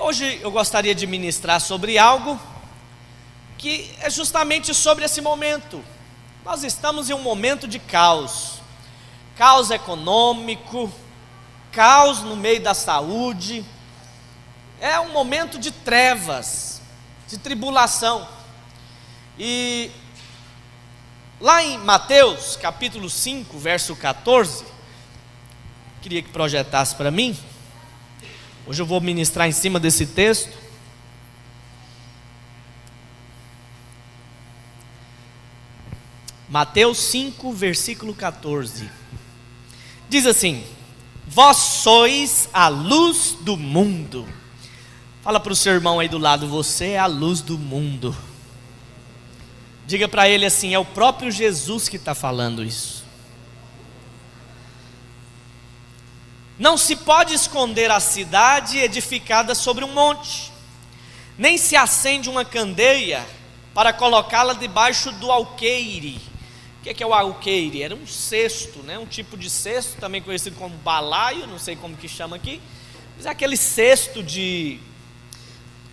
Hoje eu gostaria de ministrar sobre algo que é justamente sobre esse momento. Nós estamos em um momento de caos econômico, caos no meio da saúde, é um momento de trevas, de tribulação. E lá em Mateus capítulo 5, verso 14, queria que projetasse para mim. Hoje eu vou ministrar em cima desse texto. Mateus 5, versículo 14. Diz assim: vós sois a luz do mundo. Fala para o seu irmão aí do lado: você é a luz do mundo. Diga para ele assim: é o próprio Jesus que está falando isso. Não se pode esconder a cidade edificada sobre um monte, nem se acende uma candeia para colocá-la debaixo do alqueire. O que é o alqueire? Era um cesto, né? Um tipo de cesto, também conhecido como balaio, não sei como que chama aqui, mas é aquele cesto de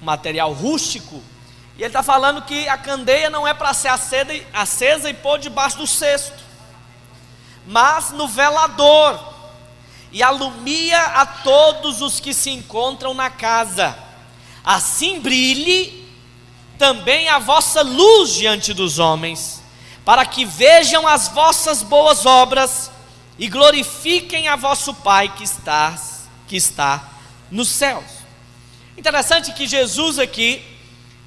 material rústico. E ele está falando que a candeia não é para ser acesa e pôr debaixo do cesto, mas no velador, e alumia a todos os que se encontram na casa. Assim brilhe também a vossa luz diante dos homens, para que vejam as vossas boas obras e glorifiquem a vosso Pai que está nos céus. Interessante que Jesus aqui,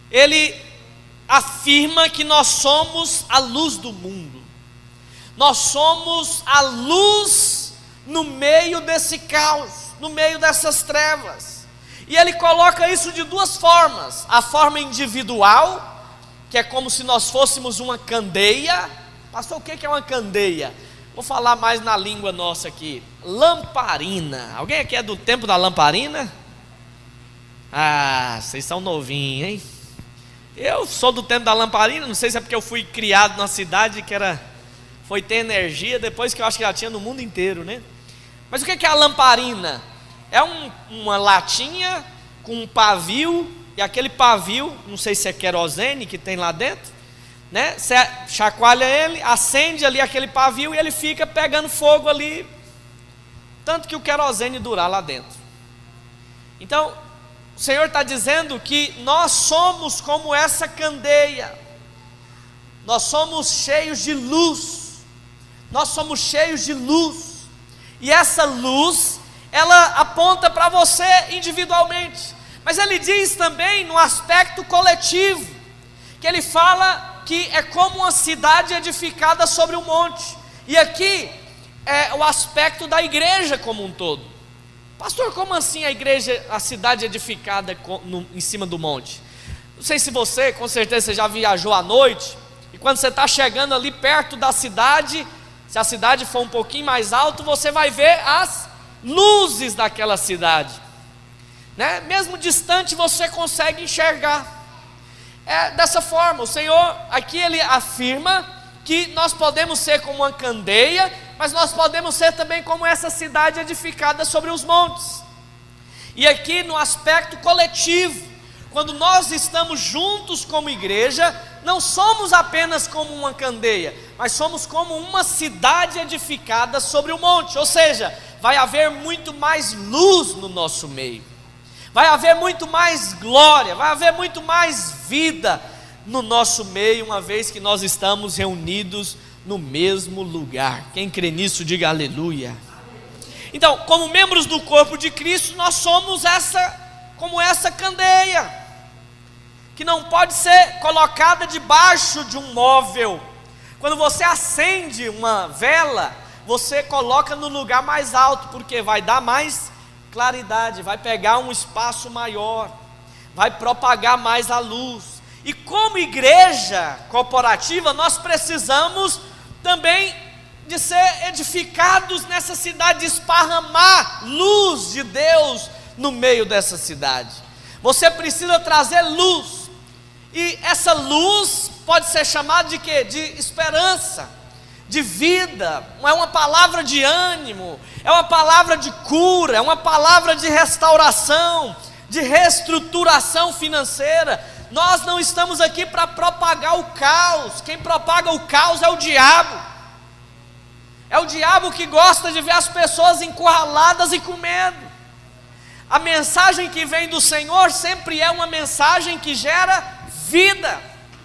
ele afirma que nós somos a luz do mundo. Nós somos a luz no meio desse caos, no meio dessas trevas. E ele coloca isso de duas formas: a forma individual, que é como se nós fôssemos uma candeia. Pastor, o que é uma candeia? Vou falar mais na língua nossa aqui: lamparina. Alguém aqui é do tempo da lamparina? Ah, vocês são novinhos, hein? Eu sou do tempo da lamparina. Não sei se é porque eu fui criado numa cidade que foi ter energia depois que eu acho que já tinha no mundo inteiro, né? Mas o que é a lamparina? É uma latinha com um pavio, e aquele pavio, não sei se é querosene que tem lá dentro, né? Você chacoalha ele, acende ali aquele pavio e ele fica pegando fogo ali, tanto que o querosene durar lá dentro. Então, o Senhor está dizendo que nós somos como essa candeia, nós somos cheios de luz, nós somos cheios de luz. E essa luz, ela aponta para você individualmente, mas ele diz também no aspecto coletivo, que ele fala que é como uma cidade edificada sobre um monte. E aqui é o aspecto da igreja como um todo. Pastor, como assim a igreja, a cidade edificada em cima do monte? Não sei se você, com certeza você já viajou à noite, e quando você está chegando ali perto da cidade, se a cidade for um pouquinho mais alto, você vai ver as luzes daquela cidade, né? Mesmo distante você consegue enxergar. É dessa forma, o Senhor aqui ele afirma que nós podemos ser como uma candeia, mas nós podemos ser também como essa cidade edificada sobre os montes. E aqui no aspecto coletivo, quando nós estamos juntos como igreja, não somos apenas como uma candeia, mas somos como uma cidade edificada sobre o monte. Ou seja, vai haver muito mais luz no nosso meio, vai haver muito mais glória, vai haver muito mais vida no nosso meio, uma vez que nós estamos reunidos no mesmo lugar. Quem crê nisso, diga aleluia. Então, como membros do corpo de Cristo, nós somos como essa candeia, que não pode ser colocada debaixo de um móvel. Quando você acende uma vela, você coloca no lugar mais alto, porque vai dar mais claridade, vai pegar um espaço maior, vai propagar mais a luz. E como igreja corporativa, nós precisamos também de ser edificados nessa cidade, de esparramar luz de Deus no meio dessa cidade. Você precisa trazer luz. E essa luz pode ser chamada de quê? De esperança, de vida, é uma palavra de ânimo, é uma palavra de cura, é uma palavra de restauração, de reestruturação financeira. Nós não estamos aqui para propagar o caos. Quem propaga o caos é o diabo. É o diabo que gosta de ver as pessoas encurraladas e com medo. A mensagem que vem do Senhor sempre é uma mensagem que gera vida,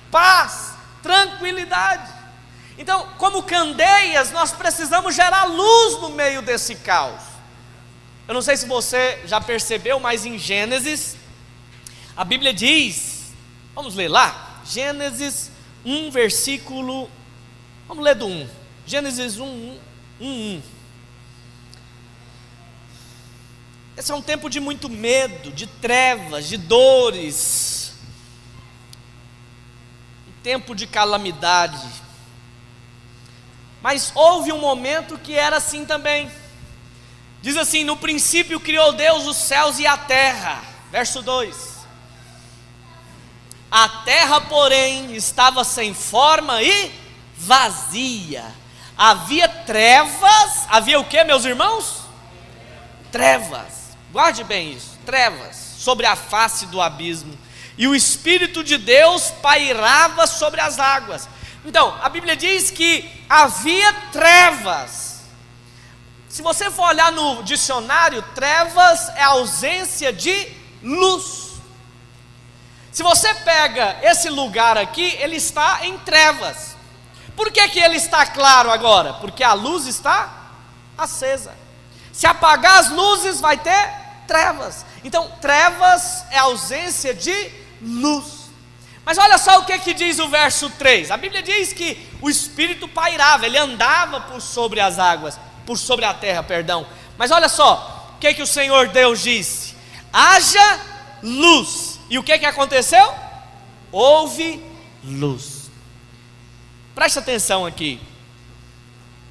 paz, tranquilidade. Então, como candeias, nós precisamos gerar luz no meio desse caos. Eu não sei se você já percebeu, mas em Gênesis, a Bíblia diz, vamos ler lá, Gênesis 1, versículo, vamos ler do 1, Gênesis 1. Esse é um tempo de muito medo, de trevas, de dores, um tempo de calamidade. Mas houve um momento que era assim também. Diz assim: no princípio criou Deus os céus e a terra. Verso 2. A terra, porém, estava sem forma e vazia. Havia trevas. Havia o que, meus irmãos? Trevas. Guarde bem isso. Trevas sobre a face do abismo. E o Espírito de Deus pairava sobre as águas. Então, a Bíblia diz que havia trevas. Se você for olhar no dicionário, trevas é ausência de luz. Se você pega esse lugar aqui, ele está em trevas. Por que que ele está claro agora? Porque a luz está acesa. Se apagar as luzes, vai ter trevas. Então, trevas é ausência de luz. Mas olha só o que diz o verso 3. A Bíblia diz que o Espírito pairava, ele andava por sobre as águas, por sobre a terra, perdão. Mas olha só, o que o Senhor Deus disse: haja luz. E o que aconteceu? Houve luz. Preste atenção aqui.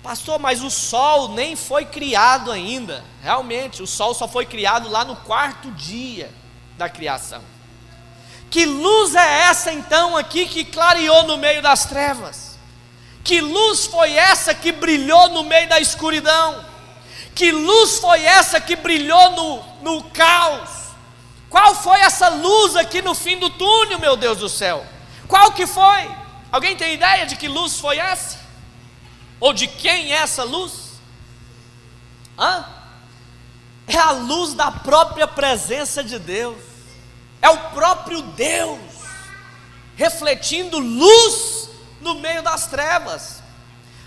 Pastor, mas o sol nem foi criado ainda. Realmente, o sol só foi criado lá no 4º dia da criação. Que luz é essa então aqui que clareou no meio das trevas? Que luz foi essa que brilhou no meio da escuridão? Que luz foi essa que brilhou no caos? Qual foi essa luz aqui no fim do túnel, meu Deus do céu? Qual que foi? Alguém tem ideia de que luz foi essa? Ou de quem é essa luz? É a luz da própria presença de Deus. É o próprio Deus refletindo luz no meio das trevas.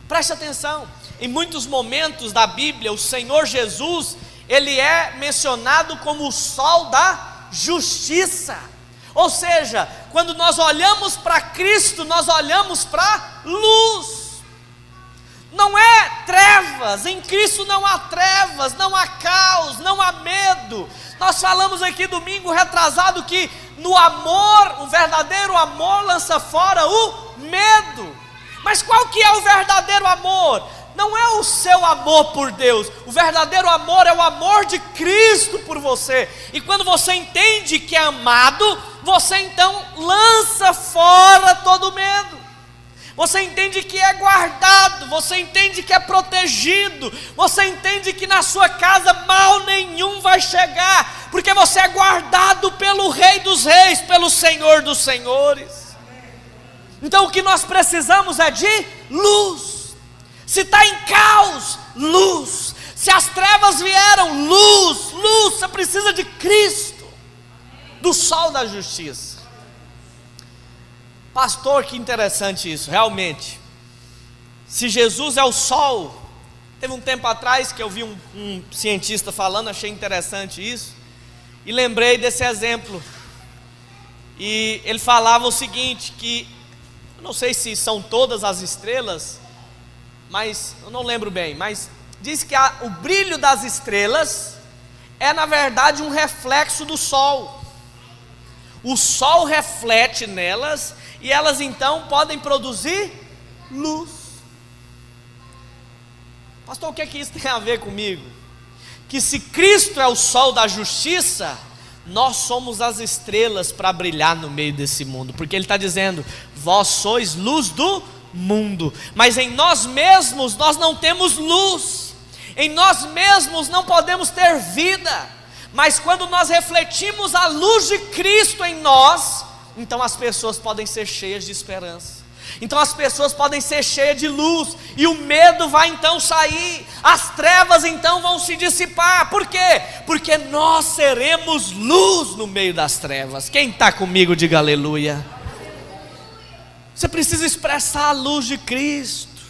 Preste atenção, em muitos momentos da Bíblia, o Senhor Jesus, ele é mencionado como o sol da justiça. Ou seja, quando nós olhamos para Cristo, nós olhamos para luz. Não é trevas, em Cristo não há trevas, não há caos, não há medo. Nós falamos aqui domingo retrasado que no amor, o verdadeiro amor lança fora o medo. Mas qual que é o verdadeiro amor? Não é o seu amor por Deus. O verdadeiro amor é o amor de Cristo por você. E quando você entende que é amado, você então lança fora todo medo. Você entende que é guardado, você entende que é protegido, você entende que na sua casa mal nenhum vai chegar, porque você é guardado pelo Rei dos Reis, pelo Senhor dos Senhores. Então o que nós precisamos é de luz. Se está em caos, luz. Se as trevas vieram, luz, luz. Você precisa de Cristo, do sol da justiça. Pastor, que interessante isso, realmente. Se Jesus é o sol, teve um tempo atrás que eu vi um cientista falando, achei interessante isso, e lembrei desse exemplo. E ele falava o seguinte, que, eu não sei se são todas as estrelas, mas, eu não lembro bem, mas diz que o brilho das estrelas é na verdade um reflexo do sol. O sol reflete nelas, e elas então podem produzir luz. Pastor, o que é que isso tem a ver comigo? Que se Cristo é o sol da justiça, nós somos as estrelas para brilhar no meio desse mundo, porque Ele está dizendo, vós sois luz do mundo, mas em nós mesmos nós não temos luz, em nós mesmos não podemos ter vida, Mas quando nós refletimos a luz de Cristo em nós, então as pessoas podem ser cheias de esperança. Então as pessoas podem ser cheias de luz, e o medo vai então sair, as trevas então vão se dissipar. Por quê? Porque nós seremos luz no meio das trevas. Quem está comigo, diga aleluia. Você precisa expressar a luz de Cristo.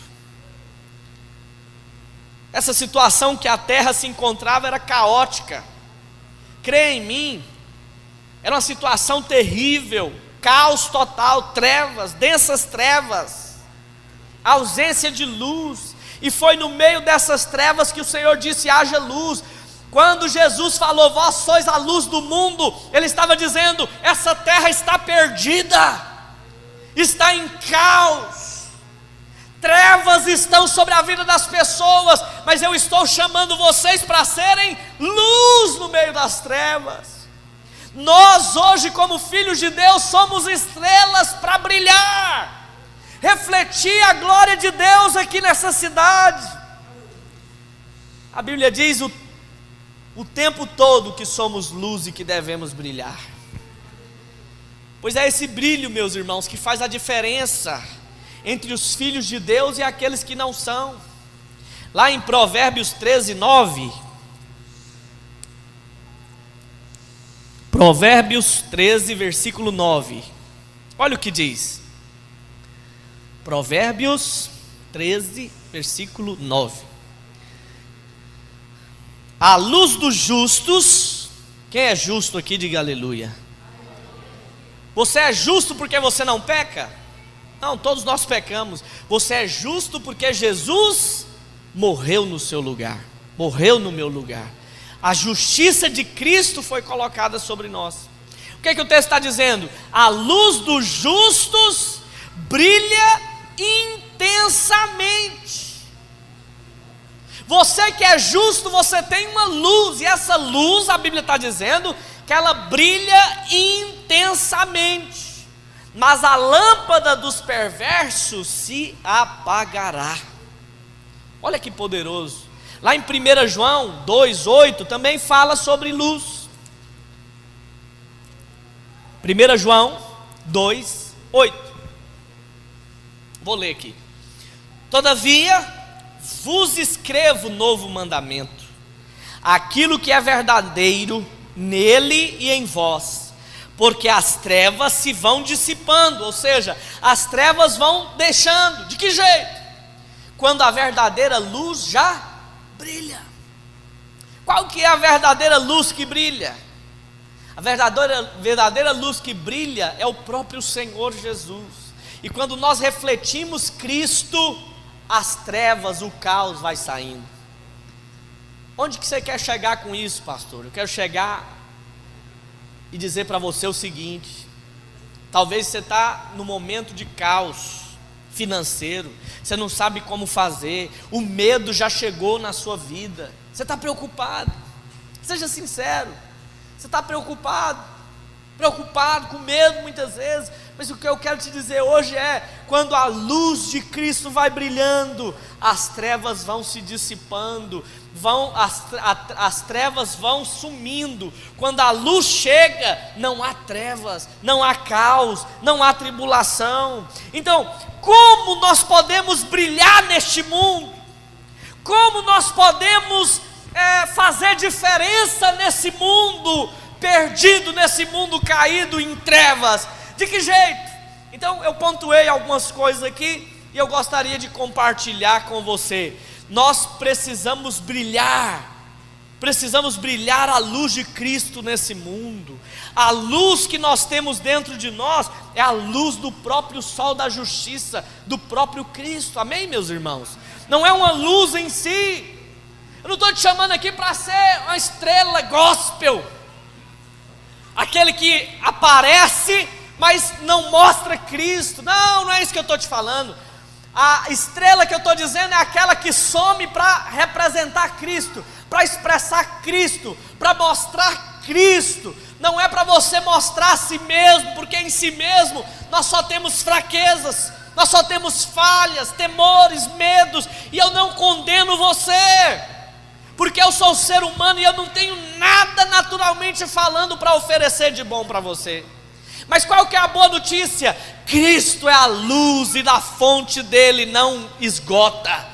Essa situação que a terra se encontrava era caótica, creia em mim, era uma situação terrível, caos total, trevas, densas trevas, ausência de luz, e foi no meio dessas trevas que o Senhor disse: haja luz. Quando Jesus falou, vós sois a luz do mundo, Ele estava dizendo, essa terra está perdida, está em caos, trevas estão sobre a vida das pessoas, mas eu estou chamando vocês para serem luz no meio das trevas. Nós hoje, como filhos de Deus, somos estrelas para brilhar, refletir a glória de Deus aqui nessa cidade. A Bíblia diz o tempo todo que somos luz e que devemos brilhar. Pois é esse brilho, meus irmãos, que faz a diferença entre os filhos de Deus e aqueles que não são. Lá em Provérbios 13, 9, Provérbios 13, versículo 9, olha o que diz. Provérbios 13, versículo 9. A luz dos justos, quem é justo aqui, diga aleluia. Você é justo porque você não peca? Não, todos nós pecamos. Você é justo porque Jesus morreu no seu lugar, morreu no meu lugar. A justiça de Cristo foi colocada sobre nós. O que é que o texto está dizendo? A luz dos justos brilha intensamente. Você que é justo, você tem uma luz, e essa luz, a Bíblia está dizendo, que ela brilha intensamente, mas a lâmpada dos perversos se apagará. Olha que poderoso. Lá em 1 João 2,8 também fala sobre luz. 1 João 2,8. Vou ler aqui. Todavia vos escrevo novo mandamento, aquilo que é verdadeiro nele e em vós, porque as trevas se vão dissipando, ou seja, as trevas vão deixando. De que jeito? Quando a verdadeira luz já brilha. Qual que é a verdadeira luz que brilha? A verdadeira luz que brilha é o próprio Senhor Jesus. E quando nós refletimos Cristo, as trevas, o caos vai saindo. Onde que você quer chegar com isso, pastor? Eu quero chegar e dizer para você o seguinte: talvez você está no momento de caos financeiro, você não sabe como fazer, o medo já chegou na sua vida, você está preocupado. Seja sincero, você está preocupado com medo muitas vezes. Mas o que eu quero te dizer hoje é: quando a luz de Cristo vai brilhando, as trevas vão se dissipando, as trevas vão sumindo. Quando a luz chega, não há trevas, não há caos, não há tribulação. Então, como nós podemos brilhar neste mundo? Como nós podemos fazer diferença nesse mundo perdido, nesse mundo caído em trevas? De que jeito? Então eu pontuei algumas coisas aqui e eu gostaria de compartilhar com você. Nós precisamos brilhar a luz de Cristo nesse mundo. A luz que nós temos dentro de nós é a luz do próprio sol da justiça, do próprio Cristo. Amém, meus irmãos? Não é uma luz em si. Eu não estou te chamando aqui para ser uma estrela gospel, aquele que aparece mas não mostra Cristo. Não é isso que eu estou te falando. A estrela que eu estou dizendo é aquela que some para representar Cristo, para expressar Cristo, para mostrar Cristo. Não é para você mostrar a si mesmo, porque em si mesmo nós só temos fraquezas, nós só temos falhas, temores, medos, e eu não condeno você, porque eu sou ser humano e eu não tenho nada naturalmente falando para oferecer de bom para você. Mas qual que é a boa notícia? Cristo é a luz e da fonte dele não esgota.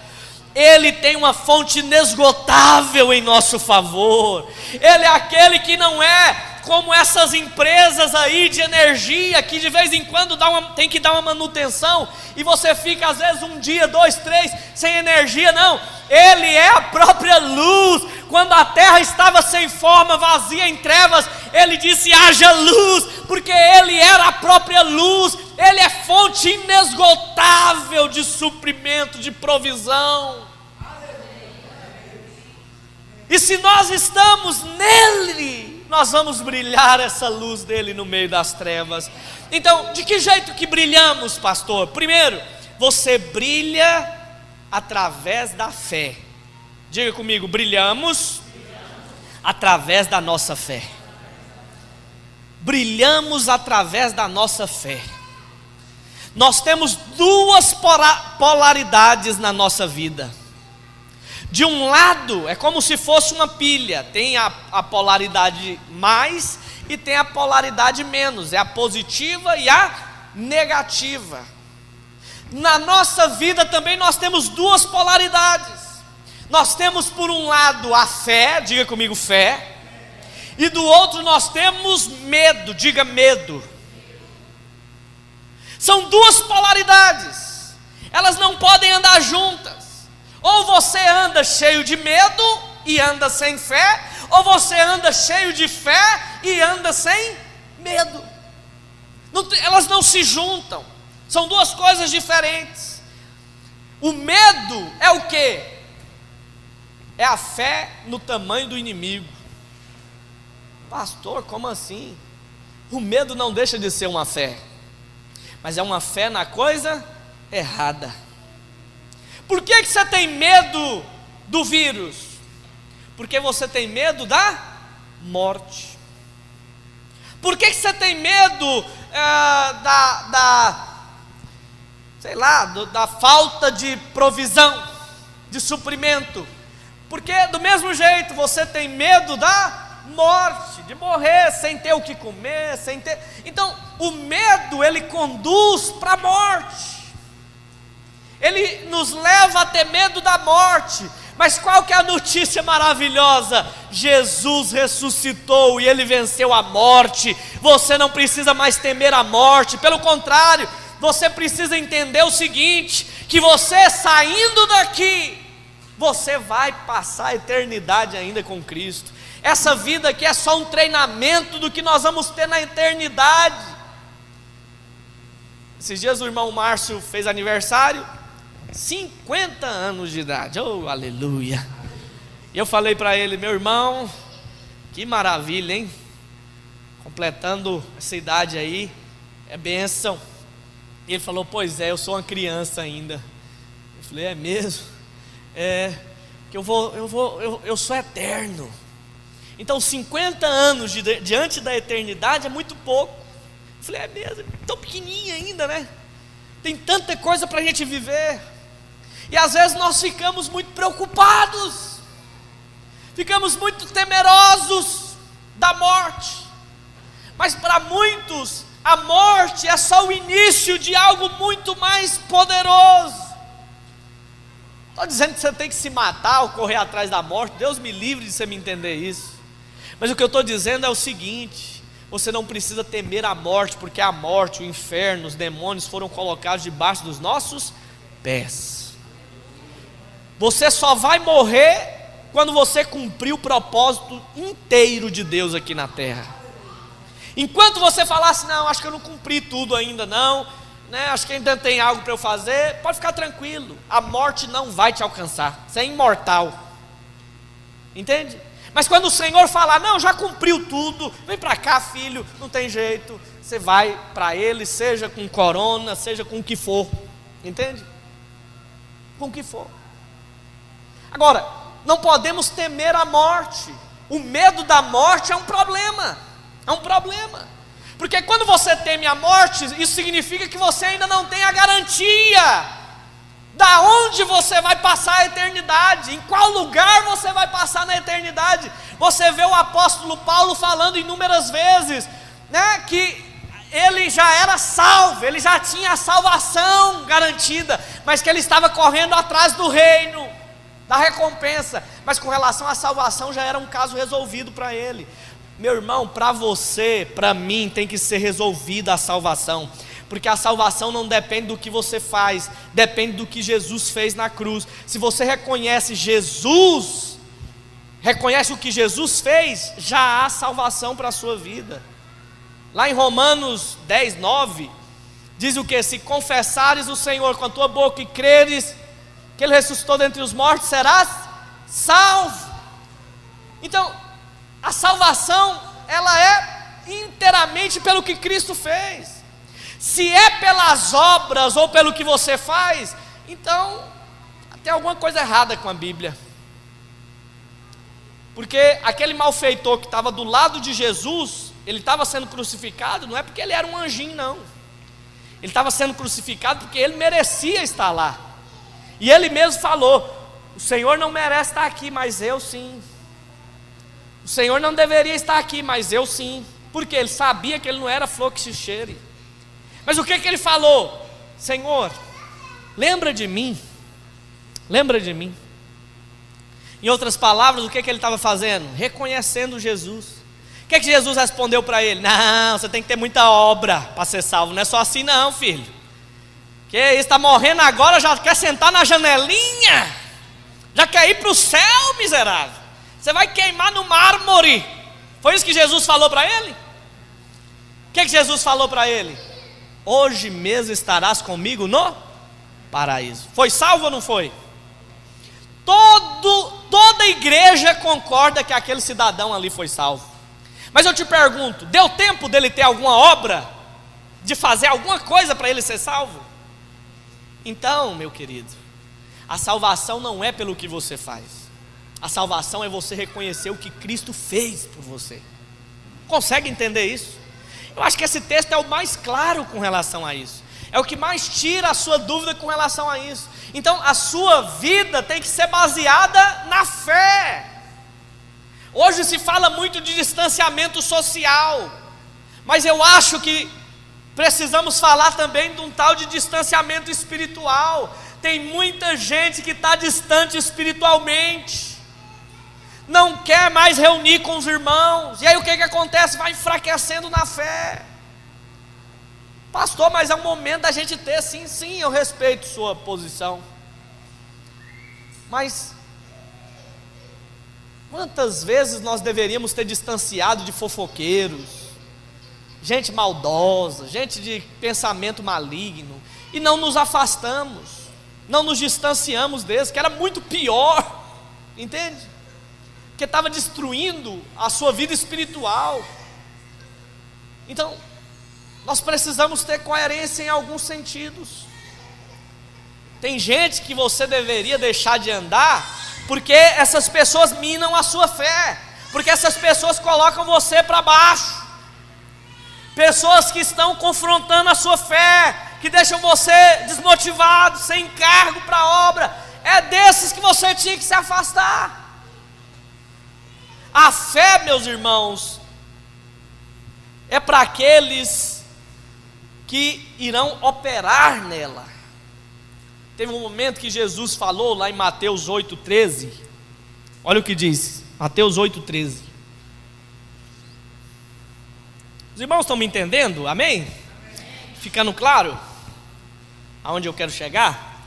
Ele tem uma fonte inesgotável em nosso favor. Ele é aquele que não é como essas empresas aí de energia, que de vez em quando tem que dar uma manutenção, e você fica às vezes um dia, 2, 3, sem energia. Não, Ele é a própria luz. Quando a terra estava sem forma, vazia, em trevas, Ele disse: haja luz, porque Ele era a própria luz. Ele é fonte inesgotável de suprimento, de provisão. E se nós estamos nele, nós vamos brilhar essa luz dele no meio das trevas. Então, de que jeito que brilhamos, pastor? Primeiro, você brilha através da fé. Diga comigo: brilhamos através da nossa fé. Brilhamos através da nossa fé. Nós temos duas polaridades na nossa vida. De um lado, é como se fosse uma pilha, tem a polaridade mais e tem a polaridade menos, é a positiva e a negativa. Na nossa vida também nós temos duas polaridades. Nós temos por um lado a fé, diga comigo fé, e do outro nós temos medo, diga medo. São duas polaridades, elas não podem andar juntas. Ou você anda cheio de medo e anda sem fé, ou você anda cheio de fé e anda sem medo. Elas não se juntam, são duas coisas diferentes. O medo é o quê? É a fé no tamanho do inimigo. Pastor, como assim? O medo não deixa de ser uma fé, mas é uma fé na coisa errada. Por que você tem medo do vírus? Porque você tem medo da morte. Por que você tem medo da falta de provisão, de suprimento? Porque do mesmo jeito você tem medo da morte, de morrer sem ter o que comer, sem ter. Então o medo, ele conduz para a morte. Ele nos leva a ter medo da morte. Mas qual que é a notícia maravilhosa? Jesus ressuscitou e Ele venceu a morte. Você não precisa mais temer a morte. Pelo contrário, você precisa entender o seguinte: que você saindo daqui, você vai passar a eternidade ainda com Cristo. Essa vida aqui é só um treinamento do que nós vamos ter na eternidade. Esses dias o irmão Márcio fez aniversário, 50 anos de idade, oh aleluia. E eu falei para ele: meu irmão, que maravilha, hein? Completando essa idade aí, é bênção. E ele falou: pois é, eu sou uma criança ainda. Eu falei: é mesmo? É, que eu sou eterno. Então 50 anos diante da eternidade é muito pouco. Eu falei: é mesmo? Tão pequenininho ainda, né? Tem tanta coisa para a gente viver. E às vezes nós ficamos muito preocupados, ficamos muito temerosos da morte. Mas para muitos, a morte é só o início de algo muito mais poderoso. Estou dizendo que você tem que se matar ou correr atrás da morte, Deus me livre de você me entender isso. Mas o que eu estou dizendo é o seguinte: você não precisa temer a morte, porque a morte, o inferno, os demônios foram colocados debaixo dos nossos pés. Você só vai morrer quando você cumprir o propósito inteiro de Deus aqui na terra. Enquanto você falar assim: não, acho que eu não cumpri tudo ainda não, né? Acho que ainda tem algo para eu fazer, pode ficar tranquilo, a morte não vai te alcançar, você é imortal. Entende? Mas quando o Senhor falar: não, já cumpriu tudo, vem para cá filho, não tem jeito, você vai para Ele, seja com corona, seja com o que for. Entende? Com o que for. Agora, não podemos temer a morte. O medo da morte é um problema. É um problema. Porque quando você teme a morte, isso significa que você ainda não tem a garantia Da onde você vai passar a eternidade? Em qual lugar você vai passar na eternidade? Você vê o apóstolo Paulo falando inúmeras vezes, né, que ele já era salvo, ele já tinha a salvação garantida, mas que ele estava correndo atrás do reino, da recompensa. Mas com relação à salvação já era um caso resolvido para ele. Meu irmão, para você, para mim, tem que ser resolvida a salvação, porque a salvação não depende do que você faz, depende do que Jesus fez na cruz. Se você reconhece Jesus, reconhece o que Jesus fez, já há salvação para a sua vida. Lá em Romanos 10, 9, diz o que? Se confessares o Senhor com a tua boca e creres que Ele ressuscitou dentre os mortos, serás salvo. Então, a salvação, ela é inteiramente pelo que Cristo fez. Se é pelas obras ou pelo que você faz, então tem alguma coisa errada com a Bíblia. Porque aquele malfeitor que estava do lado de Jesus, ele estava sendo crucificado, não é porque ele era um anjinho, não. Ele estava sendo crucificado porque ele merecia estar lá. E ele mesmo falou: o Senhor não merece estar aqui, mas eu sim. O Senhor não deveria estar aqui, mas eu sim. Porque ele sabia que ele não era flor que se cheire. Mas o que ele falou? Senhor, lembra de mim. Lembra de mim. Em outras palavras, o que ele estava fazendo? Reconhecendo Jesus. O que Jesus respondeu para ele? Não, você tem que ter muita obra para ser salvo. Não é só assim não, filho. Que isso, está morrendo agora, já quer sentar na janelinha? Já quer ir para o céu, miserável? Você vai queimar no mármore. Foi isso que Jesus falou para ele? O que Jesus falou para ele? Hoje mesmo estarás comigo no paraíso. Foi salvo ou não foi? Toda a igreja concorda que aquele cidadão ali foi salvo. Mas eu te pergunto, deu tempo dele ter alguma obra? De fazer alguma coisa para ele ser salvo? Então, meu querido, a salvação não é pelo que você faz. A salvação é você reconhecer o que Cristo fez por você. Consegue entender isso? Eu acho que esse texto é o mais claro com relação a isso. É o que mais tira a sua dúvida com relação a isso. Então a sua vida tem que ser baseada na fé. Hoje se fala muito de distanciamento social, mas eu acho que precisamos falar também de um tal de distanciamento espiritual. Tem muita gente que está distante espiritualmente, não quer mais reunir com os irmãos, e aí o que acontece? Vai enfraquecendo na fé. Pastor, mas é um momento da gente ter, sim, eu respeito sua posição, mas quantas vezes nós deveríamos ter distanciado de fofoqueiros, gente maldosa, gente de pensamento maligno, e não nos afastamos, não nos distanciamos deles, que era muito pior, entende? Que estava destruindo a sua vida espiritual. Então, nós precisamos ter coerência em alguns sentidos. Tem gente que você deveria deixar de andar, porque essas pessoas minam a sua fé, porque essas pessoas colocam você para baixo, pessoas que estão confrontando a sua fé, que deixam você desmotivado, sem encargo para a obra. É desses que você tinha que se afastar. A fé, meus irmãos, é para aqueles que irão operar nela. Teve um momento que Jesus falou lá em Mateus 8,13. Olha o que diz, Mateus 8,13. Os irmãos estão me entendendo? Amém? Amém. Ficando claro aonde eu quero chegar?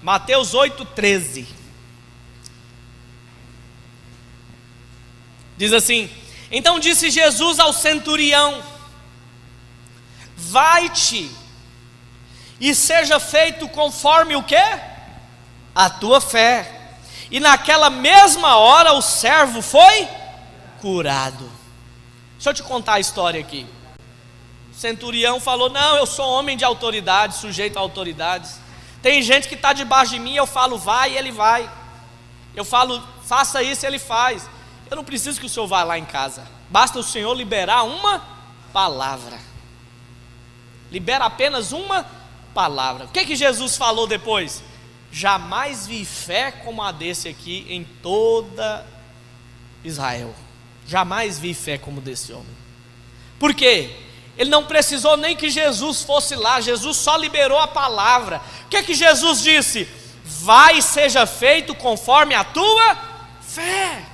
Mateus 8,13. Diz assim: então disse Jesus ao centurião: vai-te e seja feito conforme o quê? A tua fé. E naquela mesma hora o servo foi curado. Deixa eu te contar a história aqui. O centurião falou: não, eu sou homem de autoridade, sujeito a autoridades. Tem gente que está debaixo de mim, eu falo vai e ele vai. Eu falo faça isso e ele faz. Eu não preciso que o senhor vá lá em casa, basta o senhor liberar uma palavra. Libera apenas uma palavra. O que Jesus falou depois? Jamais vi fé como a desse aqui em toda Israel. Jamais vi fé como desse homem. Por quê? Ele não precisou nem que Jesus fosse lá, Jesus só liberou a palavra. O que Jesus disse? Vai e seja feito conforme a tua fé.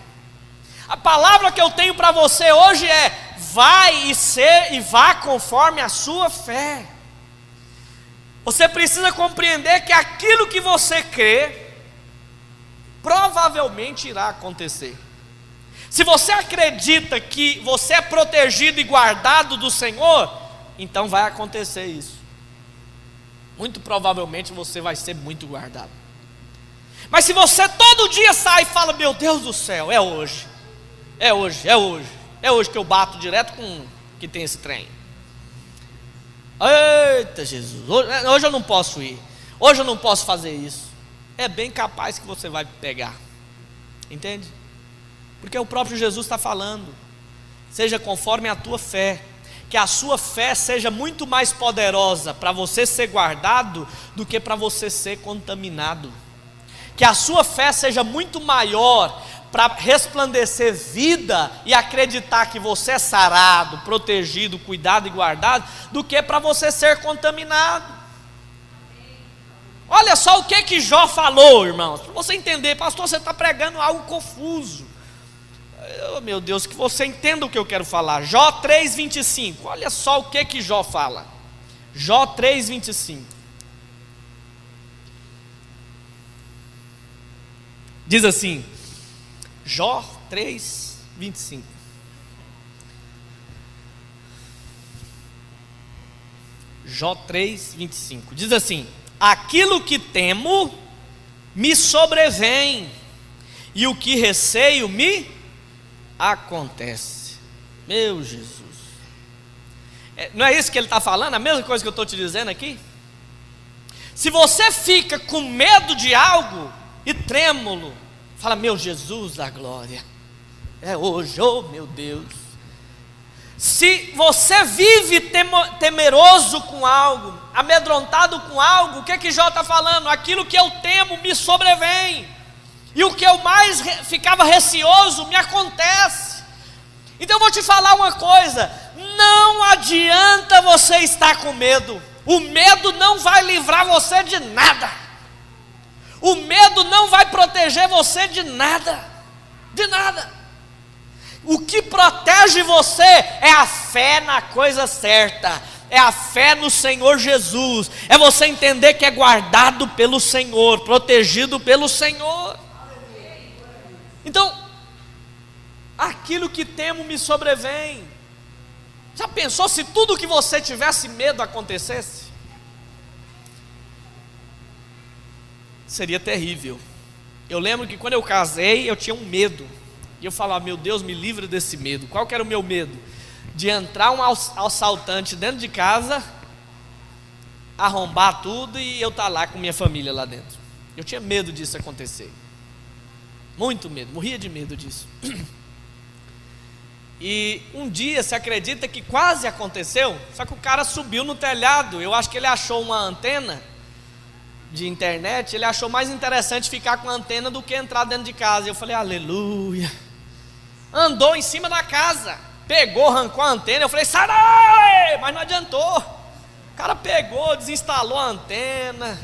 A palavra que eu tenho para você hoje é: vai e vá conforme a sua fé. Você precisa compreender que aquilo que você crê provavelmente irá acontecer. Se você acredita que você é protegido e guardado do Senhor, então vai acontecer isso. Muito provavelmente você vai ser muito guardado. Mas se você todo dia sai e fala: meu Deus do céu, é hoje, é hoje, é hoje, é hoje que eu bato direto com que tem esse trem. Eita Jesus, hoje eu não posso ir, hoje eu não posso fazer isso. É bem capaz que você vai pegar, entende? Porque o próprio Jesus está falando: seja conforme a tua fé. Que a sua fé seja muito mais poderosa para você ser guardado do que para você ser contaminado. Que a sua fé seja muito maior para resplandecer vida e acreditar que você é sarado, protegido, cuidado e guardado, do que para você ser contaminado. Olha só o que Jó falou, irmãos, para você entender. Pastor, você está pregando algo confuso. Oh, meu Deus, que você entenda o que eu quero falar. Jó 3,25, olha só o que Jó fala. Jó 3,25 diz assim, Jó 3,25: Jó 3,25 diz assim: aquilo que temo me sobrevém, e o que receio me acontece. Meu Jesus, não é isso que ele está falando? A mesma coisa que eu estou te dizendo aqui? Se você fica com medo de algo e trêmulo, fala: meu Jesus da glória, é hoje, oh meu Deus. Se você vive temeroso com algo, amedrontado com algo, o que Jó está falando? Aquilo que eu temo me sobrevém, e o que eu mais ficava receoso me acontece. Então eu vou te falar uma coisa: não adianta você estar com medo. O medo não vai livrar você de nada. O medo não vai proteger você de nada. De nada. O que protege você é a fé na coisa certa, é a fé no Senhor Jesus, é você entender que é guardado pelo Senhor, protegido pelo Senhor. Então, aquilo que temo me sobrevém. Já pensou se tudo que você tivesse medo acontecesse? Seria terrível. Eu lembro que quando eu casei, eu tinha um medo. E eu falava: meu Deus, me livre desse medo. Qual que era o meu medo? De entrar um assaltante dentro de casa, arrombar tudo e eu estar lá com minha família lá dentro. Eu tinha medo disso acontecer. Muito medo, morria de medo disso. E um dia, se acredita que quase aconteceu? Só que o cara subiu no telhado. Eu acho que ele achou uma antena de internet. Ele achou mais interessante ficar com a antena do que entrar dentro de casa. Eu falei: aleluia. Andou em cima da casa, pegou, arrancou a antena. Eu falei: sai daí! Mas não adiantou. O cara pegou, desinstalou a antena.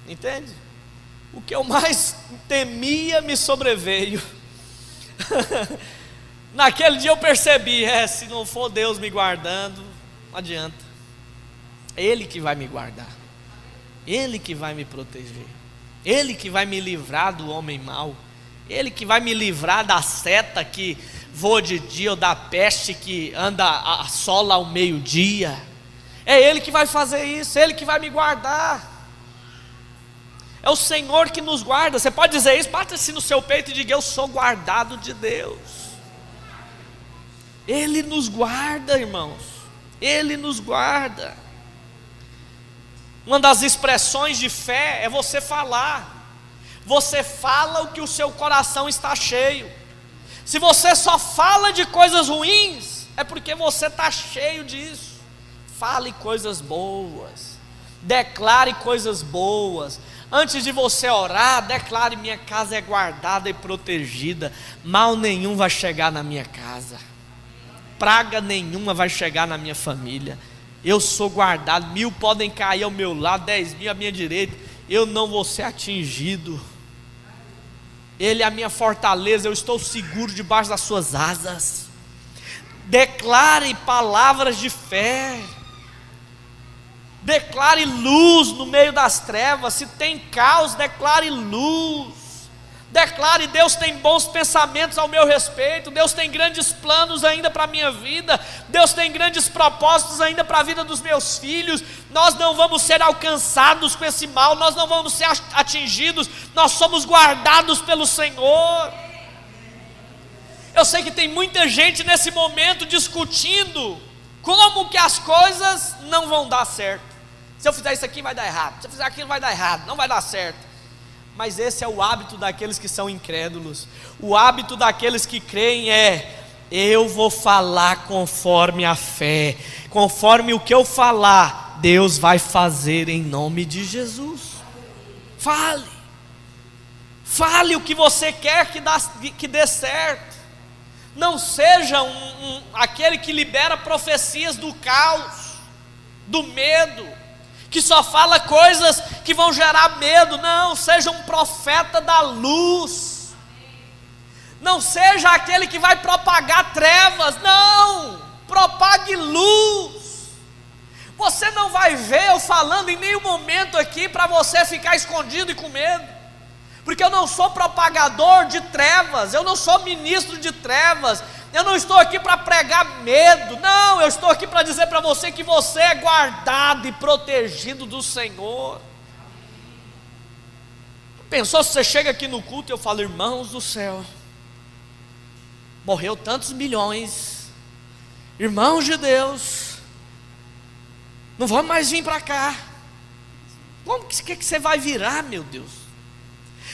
Entende? O que eu mais temia me sobreveio. Naquele dia eu percebi: se não for Deus me guardando, não adianta. Ele que vai me guardar, Ele que vai me proteger, Ele que vai me livrar do homem mau, Ele que vai me livrar da seta que voa de dia, ou da peste que anda assola ao meio-dia. É Ele que vai fazer isso, Ele que vai me guardar. É o Senhor que nos guarda. Você pode dizer isso? Bata-se no seu peito e diga: eu sou guardado de Deus. Ele nos guarda, irmãos. Ele nos guarda. Uma das expressões de fé é você falar. Você fala o que o seu coração está cheio. Se você só fala de coisas ruins, é porque você está cheio disso. Fale coisas boas, declare coisas boas. Antes de você orar, declare: minha casa é guardada e protegida, mal nenhum vai chegar na minha casa, praga nenhuma vai chegar na minha família, eu sou guardado, 1000 podem cair ao meu lado, 10.000 à minha direita, eu não vou ser atingido. Ele é a minha fortaleza, eu estou seguro debaixo das suas asas. Declare palavras de fé, declare luz no meio das trevas. Se tem caos, declare luz. Declare: Deus tem bons pensamentos ao meu respeito, Deus tem grandes planos ainda para a minha vida, Deus tem grandes propósitos ainda para a vida dos meus filhos. Nós não vamos ser alcançados com esse mal, nós não vamos ser atingidos, nós somos guardados pelo Senhor. Eu sei que tem muita gente nesse momento discutindo como que as coisas não vão dar certo. Se eu fizer isso aqui vai dar errado, se eu fizer aquilo vai dar errado, não vai dar certo. Mas esse é o hábito daqueles que são incrédulos. O hábito daqueles que creem é: eu vou falar conforme a fé, conforme o que eu falar, Deus vai fazer em nome de Jesus. Fale o que você quer que dê certo. Não seja aquele que libera profecias do caos, do medo, que só fala coisas que vão gerar medo. Não, seja um profeta da luz. Não seja aquele que vai propagar trevas. Não, propague luz. Você não vai ver eu falando em nenhum momento aqui para você ficar escondido e com medo, porque eu não sou propagador de trevas, eu não sou ministro de trevas. Eu não estou aqui para pregar medo, não, eu estou aqui para dizer para você que você é guardado e protegido do Senhor. Pensou se você chega aqui no culto e eu falo: irmãos do céu, morreu tantos milhões, irmãos de Deus, não vamos mais vir para cá. Como que você vai virar, meu Deus?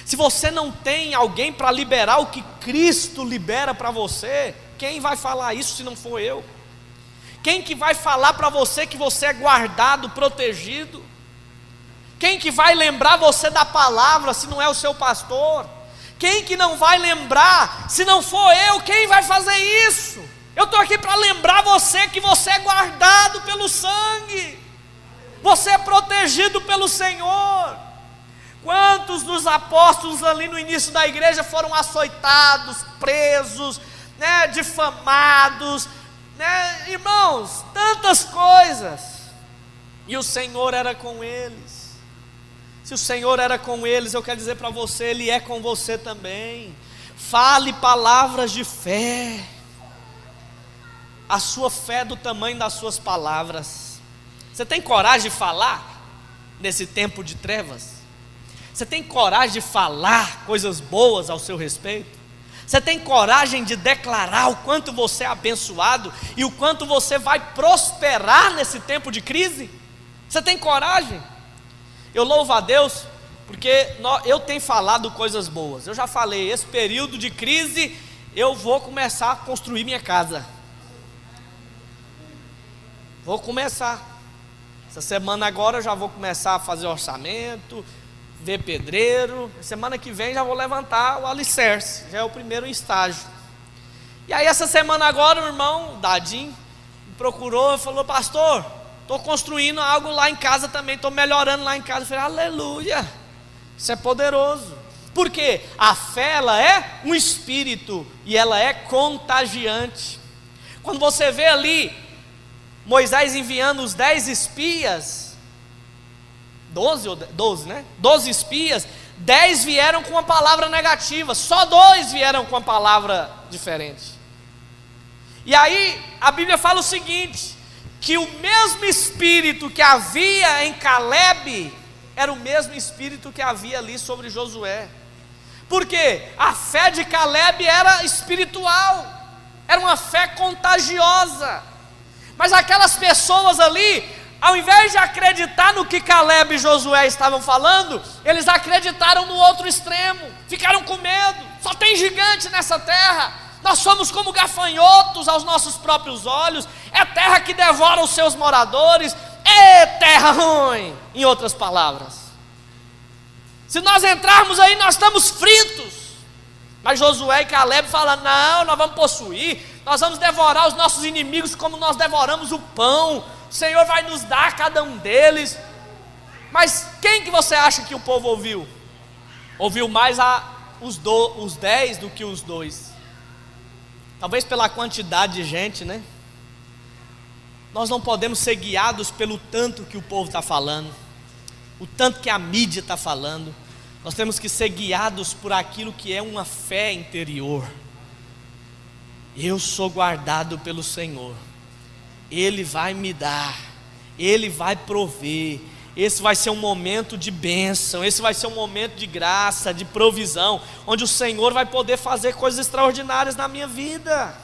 Se você não tem alguém para liberar o que Cristo libera para você, quem vai falar isso se não for eu? Quem que vai falar para você que você é guardado, protegido? Quem que vai lembrar você da palavra se não é o seu pastor? Quem que não vai lembrar se não for eu? Quem vai fazer isso? Eu estou aqui para lembrar você que você é guardado pelo sangue, você é protegido pelo Senhor. Quantos dos apóstolos ali no início da igreja foram açoitados, presos, difamados, irmãos, tantas coisas, e o Senhor era com eles. Se o Senhor era com eles, eu quero dizer para você, Ele é com você também. Fale palavras de fé. A sua fé é do tamanho das suas palavras. Você tem coragem de falar nesse tempo de trevas? Você tem coragem de falar coisas boas ao seu respeito? Você tem coragem de declarar o quanto você é abençoado e o quanto você vai prosperar nesse tempo de crise? Você tem coragem? Eu louvo a Deus porque eu tenho falado coisas boas. Eu já falei, esse período de crise eu vou começar a construir minha casa. Vou começar. Essa semana agora eu já vou começar a fazer orçamento, ver pedreiro. Semana que vem já vou levantar o alicerce, já é o primeiro estágio. E aí essa semana agora o irmão Dadim me procurou e falou: pastor, estou construindo algo lá em casa também, estou melhorando lá em casa. Eu falei: aleluia, isso é poderoso. Por quê? A fé, ela é um espírito e ela é contagiante. Quando você vê ali Moisés enviando os 10 espias, 12, né? 12 espias, 10 vieram com uma palavra negativa, só 2 vieram com uma palavra diferente. E aí a Bíblia fala o seguinte, que o mesmo espírito que havia em Caleb era o mesmo espírito que havia ali sobre Josué. Porque a fé de Caleb era espiritual, era uma fé contagiosa. Mas aquelas pessoas ali, ao invés de acreditar no que Caleb e Josué estavam falando, eles acreditaram no outro extremo, ficaram com medo. Só tem gigante nessa terra, nós somos como gafanhotos aos nossos próprios olhos, é terra que devora os seus moradores, é terra ruim, em outras palavras. Se nós entrarmos aí, nós estamos fritos. Mas Josué e Caleb falam: não, nós vamos possuir, nós vamos devorar os nossos inimigos como nós devoramos o pão, o Senhor vai nos dar cada um deles. Mas quem que você acha que o povo ouviu? Ouviu mais os 10 do que os 2. Talvez pela quantidade de gente, né? Nós não podemos ser guiados pelo tanto que o povo está falando, o tanto que a mídia está falando. Nós temos que ser guiados por aquilo que é uma fé interior. Eu sou guardado pelo Senhor, Ele vai me dar, Ele vai prover. Esse vai ser um momento de bênção, esse vai ser um momento de graça, de provisão, onde o Senhor vai poder fazer coisas extraordinárias na minha vida.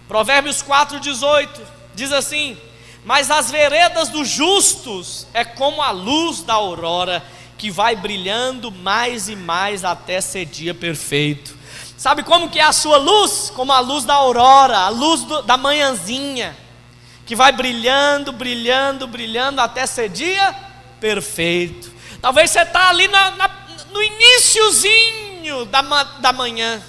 Provérbios 4,18 diz assim: mas as veredas dos justos é como a luz da aurora, que vai brilhando mais e mais até ser dia perfeito. Sabe como que é a sua luz? Como a luz da aurora, a luz da manhãzinha, que vai brilhando, brilhando, brilhando até ser dia perfeito. Talvez você está ali no iniciozinho da manhã,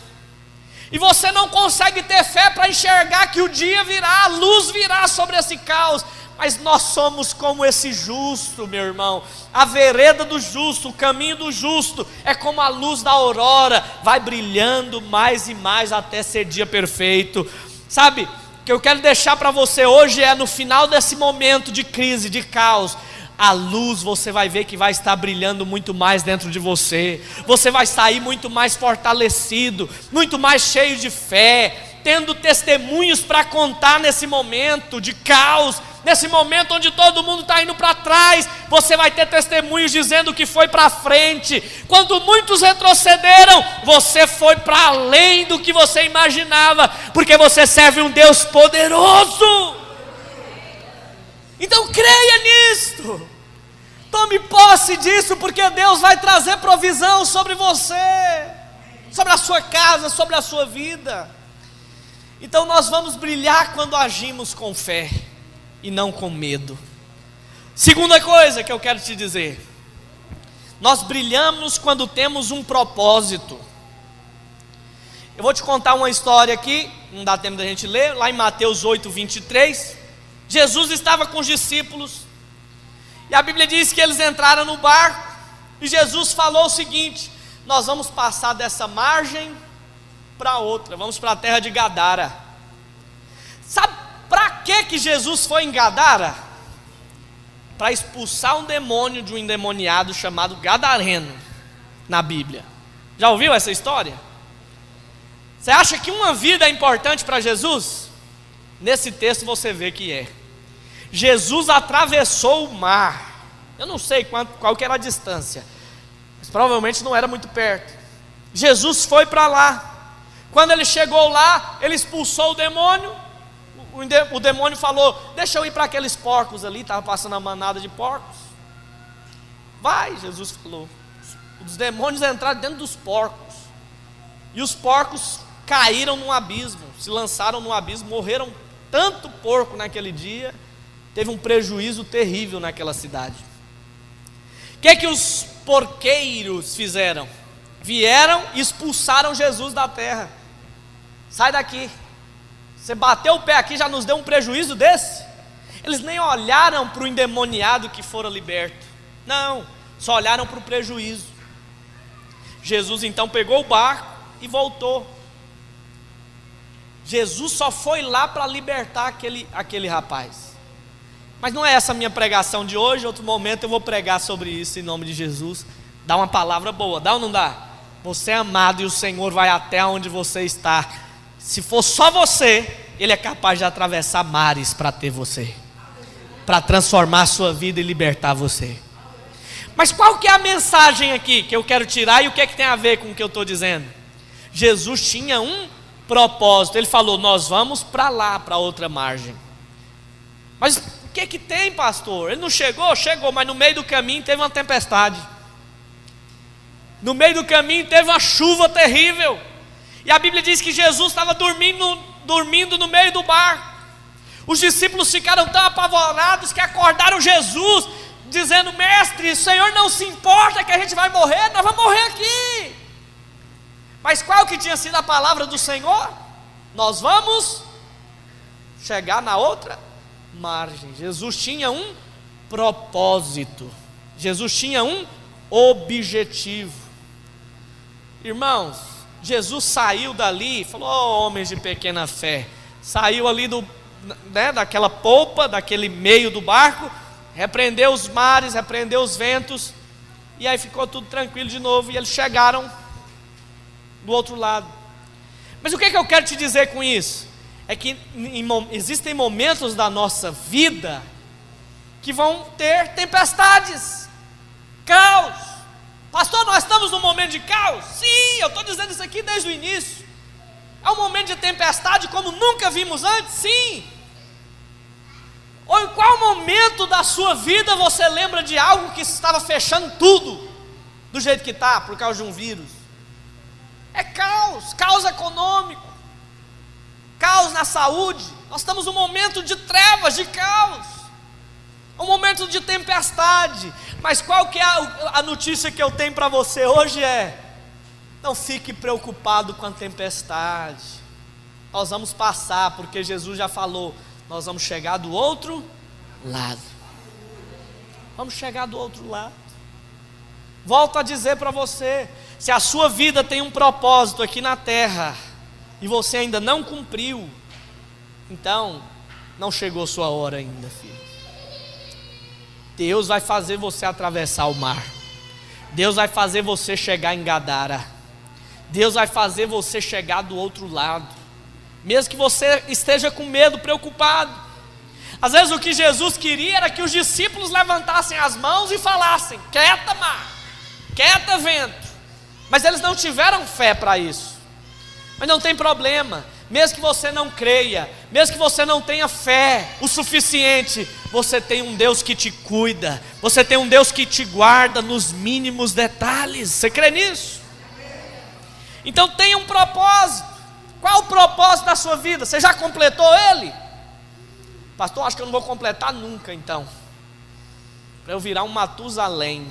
e você não consegue ter fé para enxergar que o dia virá, a luz virá sobre esse caos. Mas nós somos como esse justo, meu irmão. A vereda do justo, o caminho do justo é como a luz da aurora, vai brilhando mais e mais até ser dia perfeito. Sabe, o que eu quero deixar para você hoje é: no final desse momento de crise, de caos, a luz você vai ver que vai estar brilhando muito mais dentro de você. Você vai sair muito mais fortalecido, muito mais cheio de fé, tendo testemunhos para contar nesse momento de caos. Nesse momento onde todo mundo está indo para trás, você vai ter testemunhos dizendo que foi para frente. Quando muitos retrocederam, você foi para além do que você imaginava, porque você serve um Deus poderoso. Então creia nisto, tome posse disso, porque Deus vai trazer provisão sobre você, sobre a sua casa, sobre a sua vida. Então nós vamos brilhar quando agimos com fé e não com medo. Segunda coisa que eu quero te dizer: nós brilhamos quando temos um propósito. Eu vou te contar uma história aqui, não dá tempo da gente ler, lá em Mateus 8:23. Jesus estava com os discípulos, e a Bíblia diz que eles entraram no barco, e Jesus falou o seguinte: nós vamos passar dessa margem para outra, vamos para a terra de Gadara. Sabe para que Jesus foi em Gadara? Para expulsar um demônio de um endemoniado chamado gadareno, na Bíblia. Já ouviu essa história? Você acha que uma vida é importante para Jesus? Nesse texto você vê que é. Jesus atravessou o mar. Eu não sei qual que era a distância, mas provavelmente não era muito perto. Jesus foi para lá. Quando ele chegou lá, ele expulsou o demônio. O demônio falou: deixa eu ir para aqueles porcos ali. Estava passando a manada de porcos. Vai, Jesus falou. Os demônios entraram dentro dos porcos, e os porcos caíram num abismo, se lançaram no abismo, morreram tanto porco naquele dia. Teve um prejuízo terrível naquela cidade. O que os porqueiros fizeram? Vieram e expulsaram Jesus da terra. Sai daqui, você bateu o pé aqui, já nos deu um prejuízo desse? Eles nem olharam para o endemoniado que fora liberto, não, só olharam para o prejuízo. Jesus então pegou o barco e voltou. Jesus só foi lá para libertar aquele rapaz. Mas não é essa a minha pregação de hoje. Outro momento eu vou pregar sobre isso em nome de Jesus. Dá uma palavra boa, dá ou não dá? Você é amado e o Senhor vai até onde você está. Se for só você, Ele é capaz de atravessar mares para ter você, para transformar a sua vida e libertar você. Mas qual que é a mensagem aqui que eu quero tirar, e o que é que tem a ver com o que eu estou dizendo? Jesus tinha um propósito. Ele falou: nós vamos para lá, para outra margem. Mas o que é que tem, pastor? Ele não chegou? Chegou, mas no meio do caminho teve uma tempestade. No meio do caminho teve uma chuva terrível. E a Bíblia diz que Jesus estava dormindo no meio do barco. Os discípulos ficaram tão apavorados que acordaram Jesus, dizendo: mestre, o Senhor não se importa que a gente vai morrer, nós vamos morrer aqui. Mas qual que tinha sido a palavra do Senhor? Nós vamos chegar na outra margem. Jesus tinha um propósito, Jesus tinha um objetivo. Irmãos, Jesus saiu dali, falou: oh, homens de pequena fé. Saiu ali daquela polpa, daquele meio do barco, repreendeu os mares, repreendeu os ventos, e aí ficou tudo tranquilo de novo, e eles chegaram do outro lado. Mas o que eu quero te dizer com isso? É que existem momentos da nossa vida que vão ter tempestades, caos. Pastor, nós estamos num momento de caos? Sim, eu estou dizendo isso aqui desde o início. É um momento de tempestade como nunca vimos antes? Sim. Ou em qual momento da sua vida você lembra de algo que estava fechando tudo do jeito que está, por causa de um vírus? É caos, caos econômico, caos na saúde. Nós estamos num momento de trevas, de caos, um momento de tempestade. Mas qual que é a notícia que eu tenho para você hoje? Não fique preocupado com a tempestade. Nós vamos passar, porque Jesus já falou, nós vamos chegar do outro lado. Vamos chegar do outro lado. Volto a dizer para você, se a sua vida tem um propósito aqui na terra, e você ainda não cumpriu, então, não chegou sua hora ainda, filho. Deus vai fazer você atravessar o mar. Deus vai fazer você chegar em Gadara. Deus vai fazer você chegar do outro lado, mesmo que você esteja com medo, preocupado. Às vezes o que Jesus queria era que os discípulos levantassem as mãos e falassem: quieta mar, quieta vento. Mas eles não tiveram fé para isso. Mas não tem problema, mesmo que você não creia, mesmo que você não tenha fé o suficiente, você tem um Deus que te cuida, você tem um Deus que te guarda nos mínimos detalhes. Você crê nisso? Então tem um propósito. Qual o propósito da sua vida? Você já completou ele? Pastor, acho que eu não vou completar nunca então. Para eu virar um Matusalém,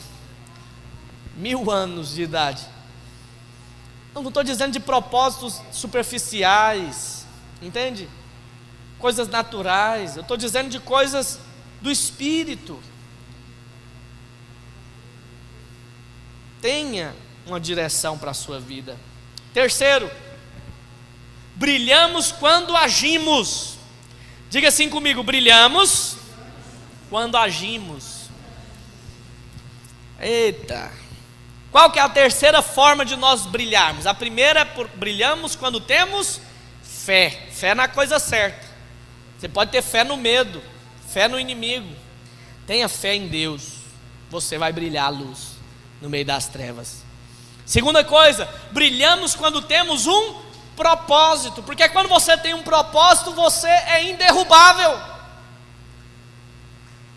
1000 anos de idade. Não estou dizendo de propósitos superficiais, entende? Coisas naturais. Eu estou dizendo de coisas do Espírito. Tenha uma direção para a sua vida. Terceiro, brilhamos quando agimos. Diga assim comigo: brilhamos quando agimos. Eita! Qual que é a terceira forma de nós brilharmos? A primeira é brilhamos quando temos fé. Fé na coisa certa. Você pode ter fé no medo, fé no inimigo. Tenha fé em Deus. Você vai brilhar a luz no meio das trevas. Segunda coisa, brilhamos quando temos um propósito. Porque quando você tem um propósito, você é inderrubável.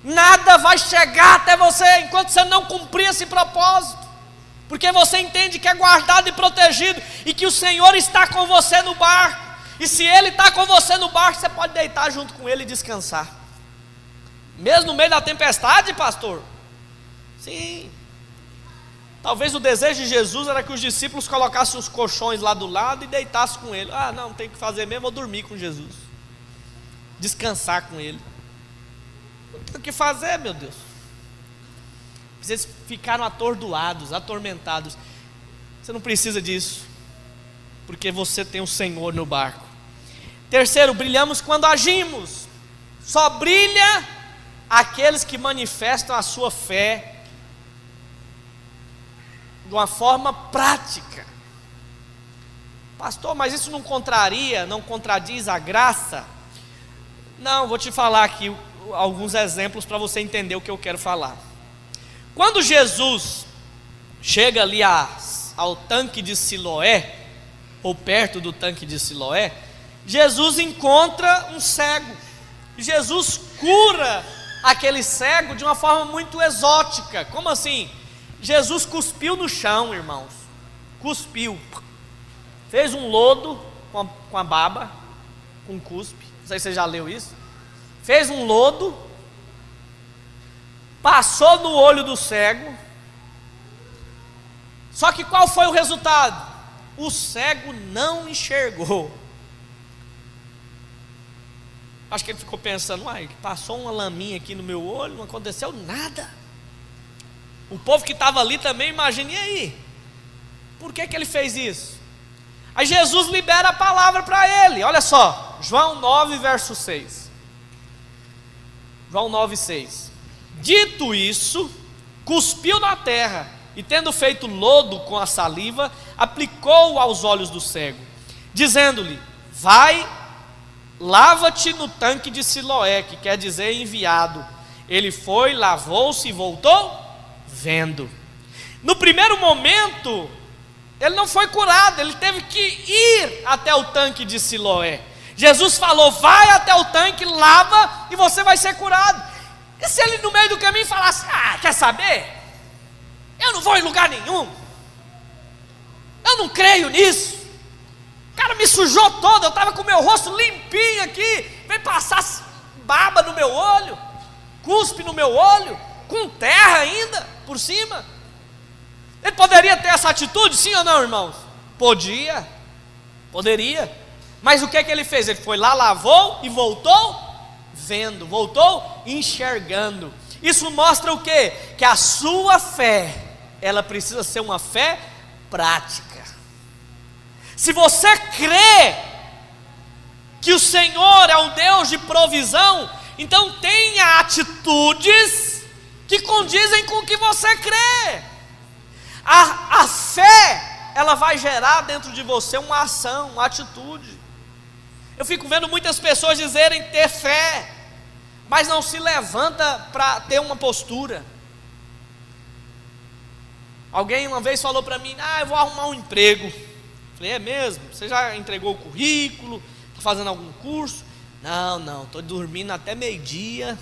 Nada vai chegar até você enquanto você não cumprir esse propósito. Porque você entende que é guardado e protegido, e que o Senhor está com você no barco. E se Ele está com você no barco, você pode deitar junto com Ele e descansar. Mesmo no meio da tempestade, pastor? Sim. Talvez o desejo de Jesus era que os discípulos colocassem os colchões lá do lado e deitassem com Ele. Ah, não, tem que fazer mesmo, vou dormir com Jesus. Descansar com Ele. Não tem o que fazer, meu Deus. Vocês ficaram atordoados, atormentados. Você não precisa disso, porque você tem o Senhor no barco. Terceiro, brilhamos quando agimos. Só brilha aqueles que manifestam a sua fé de uma forma prática. Pastor, mas isso não contradiz a graça? Não, vou te falar aqui alguns exemplos para você entender o que eu quero falar. Quando Jesus chega ali ao tanque de Siloé, ou perto do tanque de Siloé, Jesus encontra um cego. Jesus cura aquele cego de uma forma muito exótica. Como assim? Jesus cuspiu no chão, irmãos. Cuspiu. Fez um lodo com a baba, com cuspe. Não sei se você já leu isso. Fez um lodo, passou no olho do cego. Só que qual foi o resultado? O cego não enxergou. Acho que ele ficou pensando, uai, passou uma laminha aqui no meu olho, não aconteceu nada. O povo que estava ali também, imagine, e aí? Por que ele fez isso? Aí Jesus libera a palavra para ele, olha só, João 9, verso 6. João 9, 6. Dito isso, cuspiu na terra, e tendo feito lodo com a saliva, aplicou-o aos olhos do cego, dizendo-lhe: vai, lava-te no tanque de Siloé, que quer dizer enviado. Ele foi, lavou-se e voltou vendo. No primeiro momento, ele não foi curado, ele teve que ir até o tanque de Siloé. Jesus falou: vai até o tanque, lava e você vai ser curado. E se ele no meio do caminho falasse: quer saber? Eu não vou em lugar nenhum, eu não creio nisso. O cara me sujou todo, eu estava com o meu rosto limpinho aqui, vem passar baba no meu olho, cuspe no meu olho, com terra ainda por cima. Ele poderia ter essa atitude, sim ou não, irmãos? Poderia. Mas o que ele fez? Ele foi lá, lavou e voltou vendo, voltou enxergando. Isso mostra o quê? Que a sua fé, ela precisa ser uma fé prática. Se você crê que o Senhor é o Deus de provisão, então tenha atitudes que condizem com o que você crê. A fé, ela vai gerar dentro de você uma ação, uma atitude. Eu fico vendo muitas pessoas dizerem ter fé, mas não se levanta para ter uma postura. Alguém uma vez falou para mim: eu vou arrumar um emprego. Falei: é mesmo? Você já entregou o currículo? Está fazendo algum curso? Não, estou dormindo até meio-dia,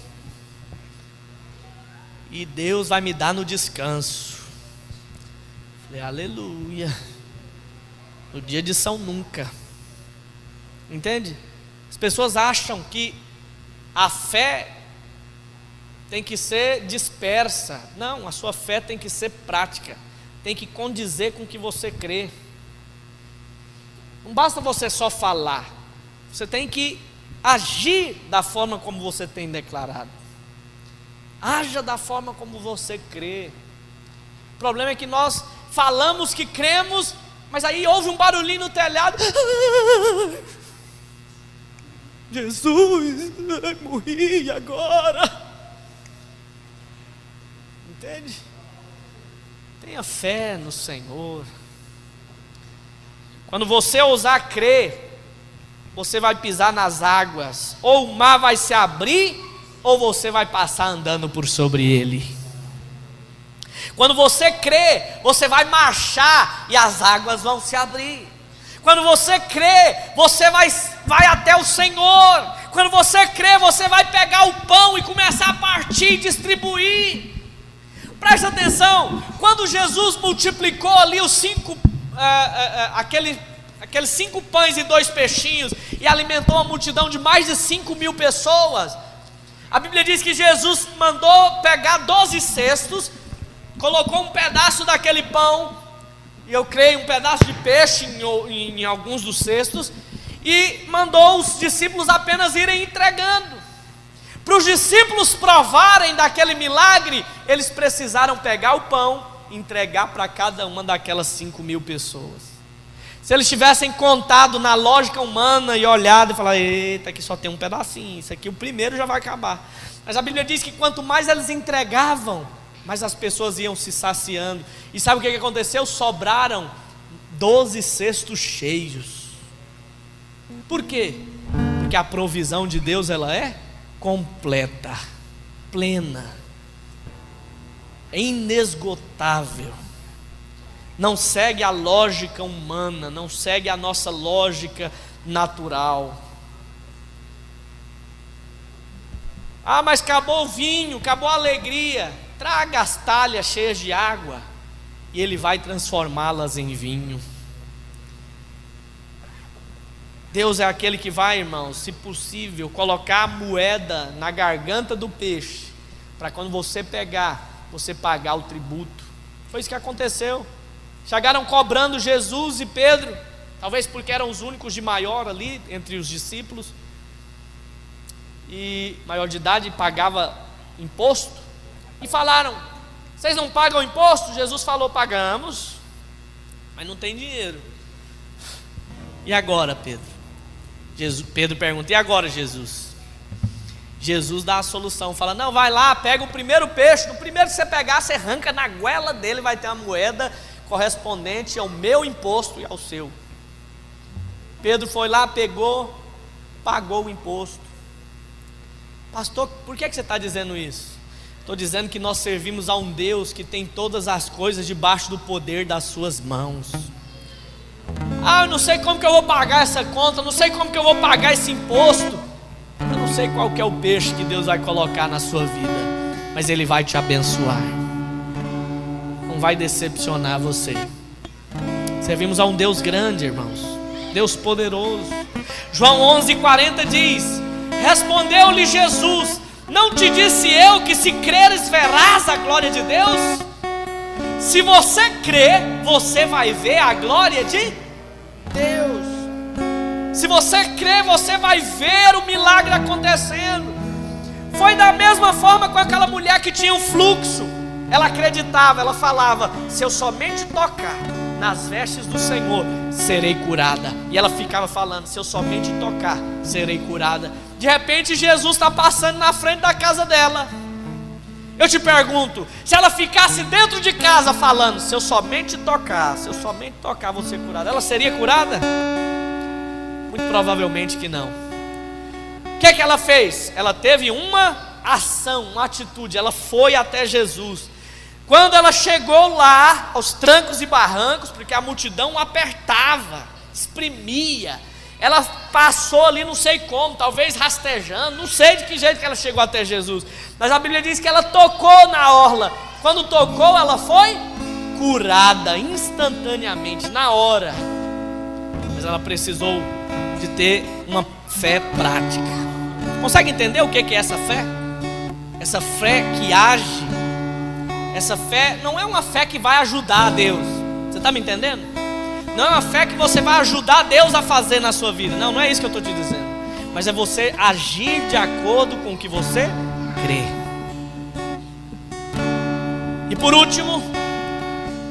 e Deus vai me dar no descanso. Falei: aleluia. No dia de São Nunca. Entende? As pessoas acham que a fé tem que ser dispersa. Não, a sua fé tem que ser prática, tem que condizer com o que você crê. Não basta você só falar, você tem que agir da forma como você tem declarado. Haja da forma como você crê. O problema é que nós falamos que cremos, mas aí houve um barulhinho no telhado. Jesus, morri agora. Entende? Tenha fé no Senhor. Quando você ousar crer, você vai pisar nas águas, ou o mar vai se abrir, ou você vai passar andando por sobre ele. Quando você crê, você vai marchar e as águas vão se abrir. Quando você crê, você vai até o Senhor. Quando você crê, você vai pegar o pão e começar a partir e distribuir. Presta atenção, quando Jesus multiplicou ali aqueles 5 pães e 2 peixinhos, e alimentou uma multidão de mais de 5.000 pessoas, a Bíblia diz que Jesus mandou pegar 12 cestos, colocou um pedaço daquele pão, e eu creio um pedaço de peixe em alguns dos cestos, e mandou os discípulos apenas irem entregando. Para os discípulos provarem daquele milagre, eles precisaram pegar o pão e entregar para cada uma daquelas 5.000 pessoas. Se eles tivessem contado na lógica humana e olhado e falado: eita, aqui só tem um pedacinho, isso aqui o primeiro já vai acabar. Mas a Bíblia diz que quanto mais eles entregavam, mais as pessoas iam se saciando. E sabe o que aconteceu? Sobraram 12 cestos cheios. Por quê? Porque a provisão de Deus, ela é completa, plena, é inesgotável. Não segue a lógica humana, não segue a nossa lógica natural. Mas acabou o vinho, acabou a alegria. Traga as talhas cheias de água. e Ele vai transformá-las em vinho. Deus é aquele que vai, irmãos, se possível, colocar a moeda na garganta do peixe, para quando você pegar, você pagar o tributo. Foi isso que aconteceu. Chegaram cobrando Jesus e Pedro, talvez porque eram os únicos de maior ali, entre os discípulos, e maior de idade, pagava imposto, e falaram: vocês não pagam imposto? Jesus falou: pagamos, mas não tem dinheiro. E agora, Pedro? Pedro pergunta: e agora, Jesus? Jesus dá a solução, fala: não, vai lá, pega o primeiro peixe, no primeiro que você pegar, você arranca na goela dele, vai ter uma moeda correspondente ao meu imposto e ao seu. Pedro foi lá, pegou, pagou o imposto. Pastor, por que você está dizendo isso? Estou dizendo que nós servimos a um Deus que tem todas as coisas debaixo do poder das suas mãos. Eu não sei como que eu vou pagar essa conta, não sei como que eu vou pagar esse imposto. Eu não sei qual que é o peixe que Deus vai colocar na sua vida, mas Ele vai te abençoar, não vai decepcionar você. Servimos a um Deus grande, irmãos, Deus poderoso. João 11:40 diz: respondeu-lhe Jesus: não te disse eu que se creres verás a glória de Deus? Se você crer, você vai ver a glória de Deus. Se você crer, você vai ver o milagre acontecendo. Foi da mesma forma com aquela mulher que tinha um fluxo. Ela acreditava, ela falava: se eu somente tocar nas vestes do Senhor, serei curada. E ela ficava falando: se eu somente tocar, serei curada. De repente Jesus está passando na frente da casa dela. Eu te pergunto, se ela ficasse dentro de casa falando: se eu somente tocar, vou ser curada, ela seria curada? Muito provavelmente que não. O que é que ela fez? Ela teve uma ação, uma atitude. Ela foi até Jesus. Quando ela chegou lá, aos trancos e barrancos, porque a multidão apertava, exprimia, ela passou ali, não sei como, talvez rastejando, não sei de que jeito que ela chegou até Jesus, mas a Bíblia diz que ela tocou na orla. Quando tocou, ela foi curada instantaneamente, na hora. Mas ela precisou de ter uma fé prática. Consegue entender o que é essa fé? Essa fé que age. Essa fé não é uma fé que vai ajudar a Deus. Você está me entendendo? Não é uma fé que você vai ajudar Deus a fazer na sua vida. Não é isso que eu estou te dizendo. Mas é você agir de acordo com o que você crê. E por último,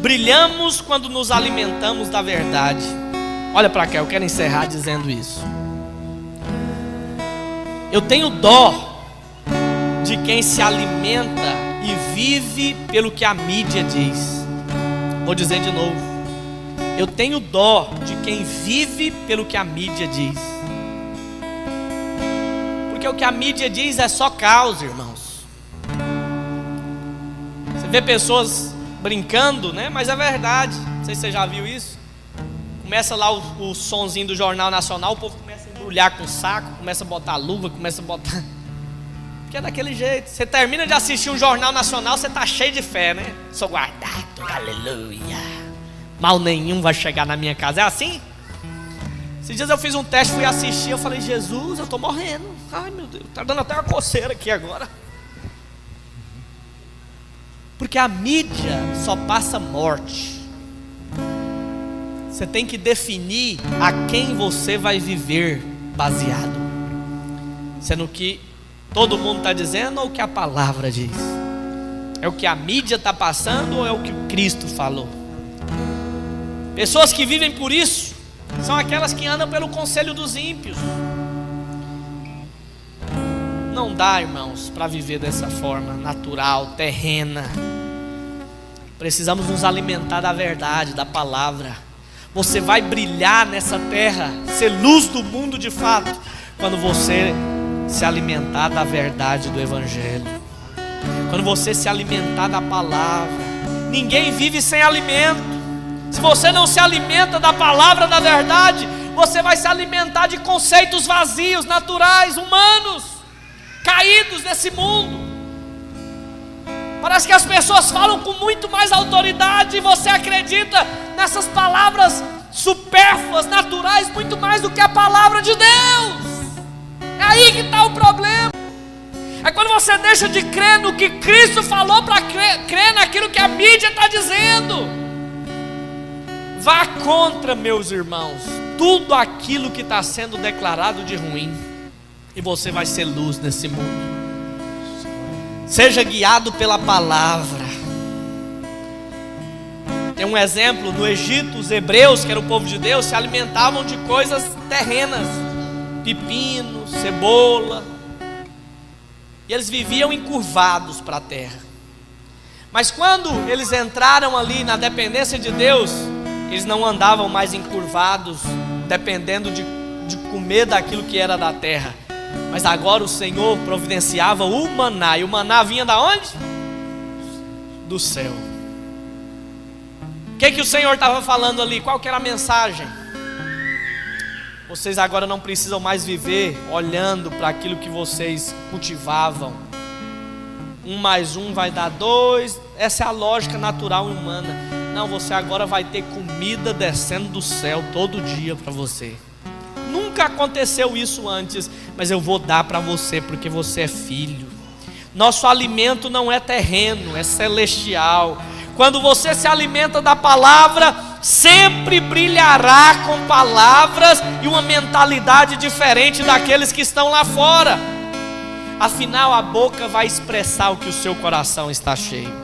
brilhamos quando nos alimentamos da verdade. Olha para cá, eu quero encerrar dizendo isso. Eu tenho dó de quem se alimenta e vive pelo que a mídia diz. Vou dizer de novo. Eu tenho dó de quem vive pelo que a mídia diz. Porque o que a mídia diz é só caos, irmãos. Você vê pessoas brincando, né? Mas é verdade. Não sei se você já viu isso. Começa lá o sonzinho do Jornal Nacional, o povo começa a embrulhar com o saco, começa a botar luva, começa a botar... Porque é daquele jeito. Você termina de assistir um Jornal Nacional, você está cheio de fé, né? Sou guardado, aleluia. Mal nenhum vai chegar na minha casa. É assim? Esses dias eu fiz um teste, fui assistir, eu falei: Jesus, eu estou morrendo. Ai meu Deus, está dando até uma coceira aqui agora. Porque a mídia só passa morte. Você tem que definir a quem você vai viver baseado. Sendo que todo mundo está dizendo ou o que a palavra diz? É o que a mídia está passando ou é o que o Cristo falou? Pessoas que vivem por isso são aquelas que andam pelo conselho dos ímpios. Não dá, irmãos, para viver dessa forma natural, terrena. Precisamos nos alimentar da verdade, da palavra. Você vai brilhar nessa terra, ser luz do mundo de fato, quando você se alimentar da verdade do Evangelho. Quando você se alimentar da palavra. Ninguém vive sem alimento. Se você não se alimenta da palavra da verdade, você vai se alimentar de conceitos vazios, naturais, humanos, caídos desse mundo. Parece que as pessoas falam com muito mais autoridade e você acredita nessas palavras supérfluas, naturais, muito mais do que a palavra de Deus. É aí que está o problema. É quando você deixa de crer no que Cristo falou para crer naquilo que a mídia está dizendo. Vá contra, meus irmãos, tudo aquilo que está sendo declarado de ruim, e você vai ser luz nesse mundo. Seja guiado pela palavra. Tem um exemplo: no Egito, os hebreus, que era o povo de Deus, se alimentavam de coisas terrenas, pepino, cebola, e eles viviam encurvados para a terra. Mas quando eles entraram ali na dependência de Deus, eles não andavam mais encurvados, dependendo de comer daquilo que era da terra. Mas agora o Senhor providenciava o maná. E o maná vinha da onde? Do céu. O que o Senhor estava falando ali? Qual que era a mensagem? Vocês agora não precisam mais viver olhando para aquilo que vocês cultivavam. 1 mais 1 vai dar 2. Essa é a lógica natural e humana. Não, você agora vai ter comida descendo do céu todo dia para você. Nunca aconteceu isso antes, mas eu vou dar para você porque você é filho. Nosso alimento não é terreno, é celestial. Quando você se alimenta da palavra, sempre brilhará com palavras e uma mentalidade diferente daqueles que estão lá fora. Afinal, a boca vai expressar o que o seu coração está cheio.